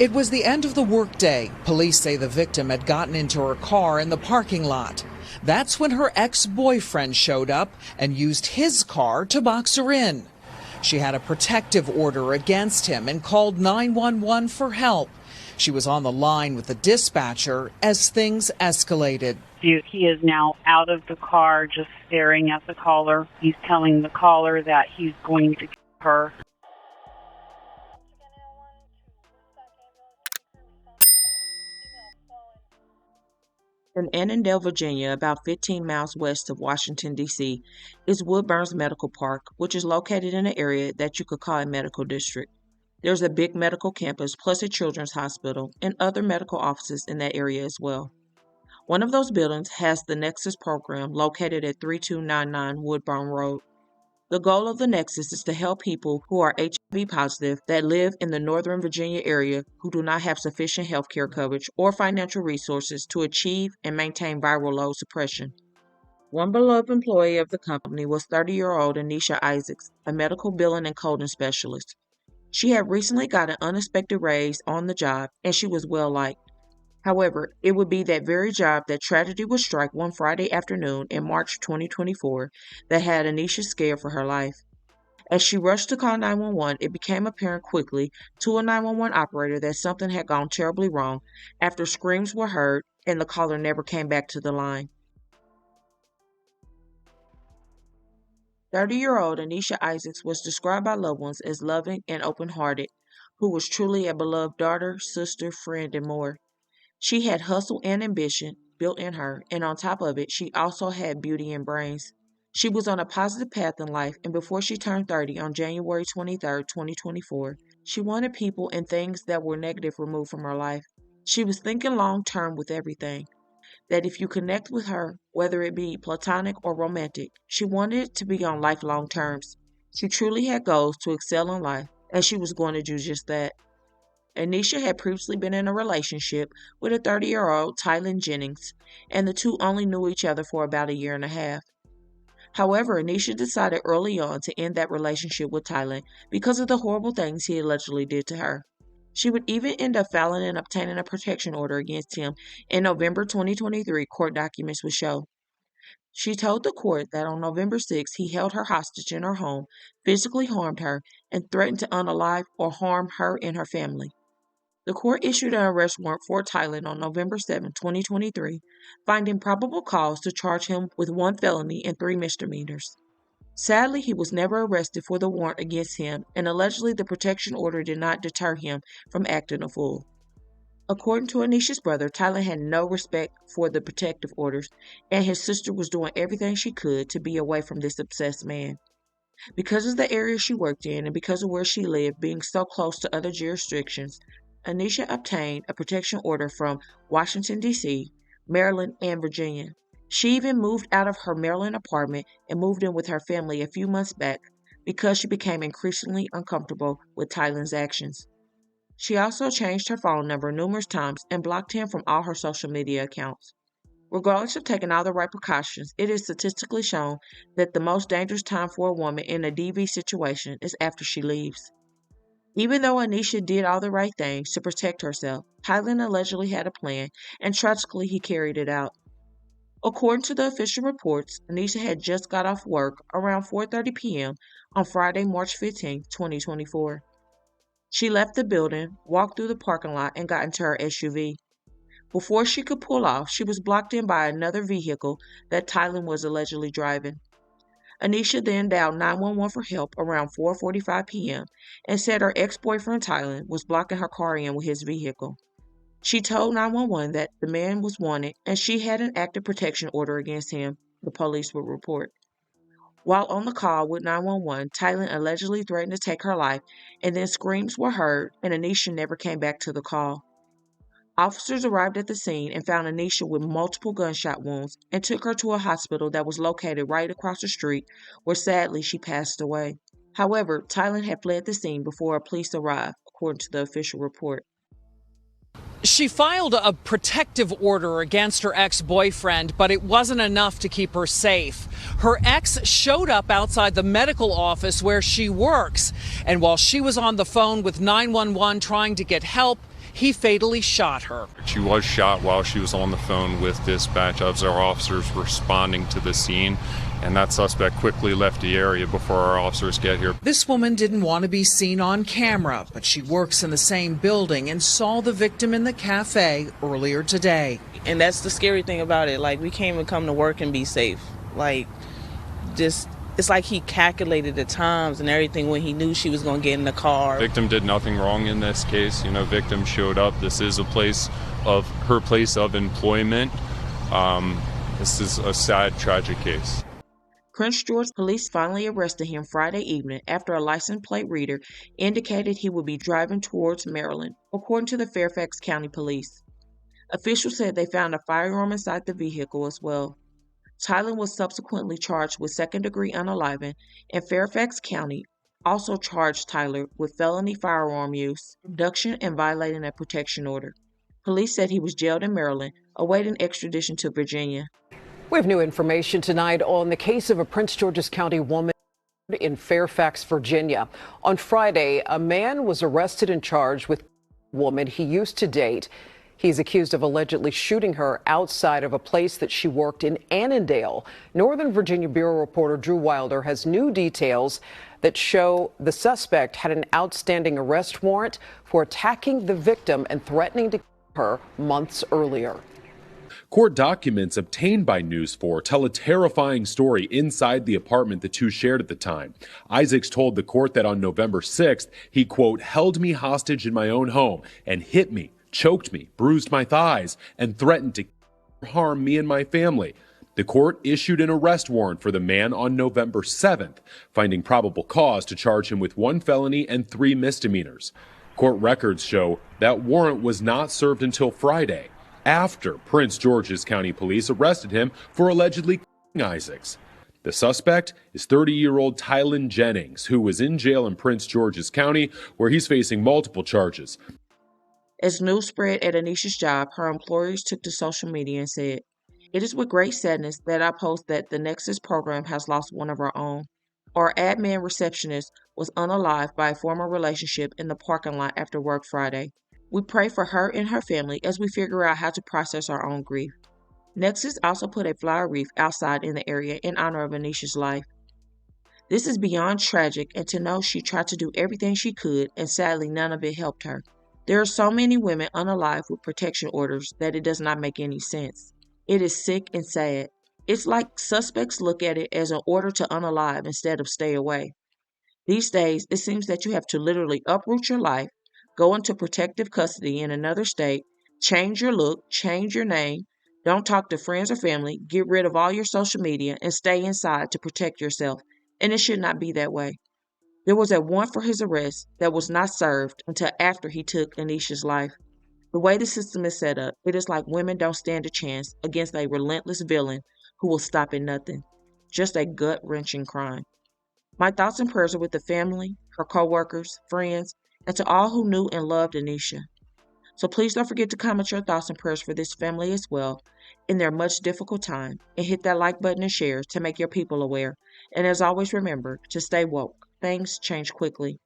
It was the end of the workday. Police say the victim had gotten into her car in the parking lot. That's when her ex-boyfriend showed up and used his car to box her in. She had a protective order against him and called 911 for help. She was on the line with the dispatcher as things escalated. He is now out of the car, just staring at the caller. He's telling the caller that he's going to kill her. In Annandale, Virginia, about 15 miles west of Washington, D.C., is Woodburns Medical Park, which is located in an area that you could call a medical district. There's a big medical campus, plus a children's hospital, and other medical offices in that area as well. One of those buildings has the Nexus program located at 3299 Woodburn Road. The goal of the Nexus is to help people who are HIV positive that live in the Northern Virginia area who do not have sufficient health care coverage or financial resources to achieve and maintain viral load suppression. One beloved employee of the company was 30-year-old Anesha Isaacs, a medical billing and coding specialist. She had recently got an unexpected raise on the job, and she was well liked. However, it would be that very job that tragedy would strike one Friday afternoon in March 2024 that had Anesha scared for her life. As she rushed to call 911, it became apparent quickly to a 911 operator that something had gone terribly wrong after screams were heard and the caller never came back to the line. 30-year-old Anesha Isaacs was described by loved ones as loving and open-hearted, who was truly a beloved daughter, sister, friend, and more. She had hustle and ambition built in her, and on top of it, she also had beauty and brains. She was on a positive path in life, and before she turned 30 on January 23, 2024, she wanted people and things that were negative removed from her life. She was thinking long-term with everything, that if you connect with her, whether it be platonic or romantic, she wanted it to be on lifelong terms. She truly had goals to excel in life, and she was going to do just that. Anesha had previously been in a relationship with a 30-year-old Tylen Jennings, and the two only knew each other for about a year and a half. However, Anesha decided early on to end that relationship with Tylen because of the horrible things he allegedly did to her. She would even end up filing and obtaining a protection order against him in November 2023, court documents would show. She told the court that on November 6, he held her hostage in her home, physically harmed her, and threatened to unalive or harm her and her family. The court issued an arrest warrant for Tylen on November 7, 2023, finding probable cause to charge him with 1 felony and 3 misdemeanors. Sadly, he was never arrested for the warrant against him, and allegedly the protection order did not deter him from acting a fool. According to Anesha's brother, Tylen had no respect for the protective orders, and his sister was doing everything she could to be away from this obsessed man. Because of the area she worked in and because of where she lived being so close to other jurisdictions, Anesha obtained a protection order from Washington, D.C., Maryland, and Virginia. She even moved out of her Maryland apartment and moved in with her family a few months back because she became increasingly uncomfortable with Tylen's actions. She also changed her phone number numerous times and blocked him from all her social media accounts. Regardless of taking all the right precautions, it is statistically shown that the most dangerous time for a woman in a DV situation is after she leaves. Even though Anesha did all the right things to protect herself, Tylen allegedly had a plan, and tragically he carried it out. According to the official reports, Anesha had just got off work around 4:30 p.m. on Friday, March 15, 2024. She left the building, walked through the parking lot, and got into her SUV. Before she could pull off, she was blocked in by another vehicle that Tylen was allegedly driving. Anesha then dialed 911 for help around 4:45 p.m. and said her ex-boyfriend Tylen was blocking her car in with his vehicle. She told 911 that the man was wanted and she had an active protection order against him, the police would report. While on the call with 911, Tylen allegedly threatened to take her life, and then screams were heard and Anesha never came back to the call. Officers arrived at the scene and found Anesha with multiple gunshot wounds and took her to a hospital that was located right across the street, where sadly she passed away. However, Tylen had fled the scene before police arrived, according to the official report. She filed a protective order against her ex-boyfriend, but it wasn't enough to keep her safe. Her ex showed up outside the medical office where she works, and while she was on the phone with 911 trying to get help, he fatally shot her. She was shot while she was on the phone with dispatch as our officers were responding to the scene, and that suspect quickly left the area before our officers get here. This woman didn't want to be seen on camera, but she works in the same building and saw the victim in the cafe earlier today. And that's the scary thing about it. Like, we can't even come to work and be safe. Like, just, it's like he calculated the times and everything when he knew she was going to get in the car. Victim did nothing wrong in this case. Victim showed up. This is her place of employment. This is a sad, tragic case. Prince George police finally arrested him Friday evening after a license plate reader indicated he would be driving towards Maryland, according to the Fairfax County Police. Officials said they found a firearm inside the vehicle as well. Tylen was subsequently charged with second-degree unaliving, and Fairfax County also charged Tyler with felony firearm use, abduction, and violating a protection order. Police said he was jailed in Maryland, awaiting extradition to Virginia. We have new information tonight on the case of a Prince George's County woman in Fairfax, Virginia. On Friday, a man was arrested and charged with a woman he used to date. He's accused of allegedly shooting her outside of a place that she worked in Annandale. Northern Virginia Bureau reporter Drew Wilder has new details that show the suspect had an outstanding arrest warrant for attacking the victim and threatening to kill her months earlier. Court documents obtained by News 4 tell a terrifying story inside the apartment the two shared at the time. Isaacs told the court that on November 6th, he, quote, held me hostage in my own home and hit me, choked me, bruised my thighs, and threatened to harm me and my family. The court issued an arrest warrant for the man on November 7th, finding probable cause to charge him with 1 felony and 3 misdemeanors. Court records show that warrant was not served until Friday, after Prince George's County Police arrested him for allegedly killing Isaacs. The suspect is 30-year-old Tylen Jennings, who was in jail in Prince George's County, where he's facing multiple charges. As news spread at Anesha's job, her employers took to social media and said, "It is with great sadness that I post that the Nexus program has lost one of our own. Our admin receptionist was unalived by a former relationship in the parking lot after work Friday. We pray for her and her family as we figure out how to process our own grief." Nexus also put a flower wreath outside in the area in honor of Anesha's life. "This is beyond tragic, and to know she tried to do everything she could, and sadly none of it helped her. There are so many women unalive with protection orders that it does not make any sense. It is sick and sad. It's like suspects look at it as an order to unalive instead of stay away. These days, it seems that you have to literally uproot your life, go into protective custody in another state, change your look, change your name, don't talk to friends or family, get rid of all your social media, and stay inside to protect yourself. And it should not be that way. There was a warrant for his arrest that was not served until after he took Anesha's life. The way the system is set up, it is like women don't stand a chance against a relentless villain who will stop at nothing. Just a gut-wrenching crime. My thoughts and prayers are with the family, her co-workers, friends, and to all who knew and loved Anesha. So please don't forget to comment your thoughts and prayers for this family as well in their much difficult time, and hit that like button and share to make your people aware. And as always, remember to stay woke. Things change quickly.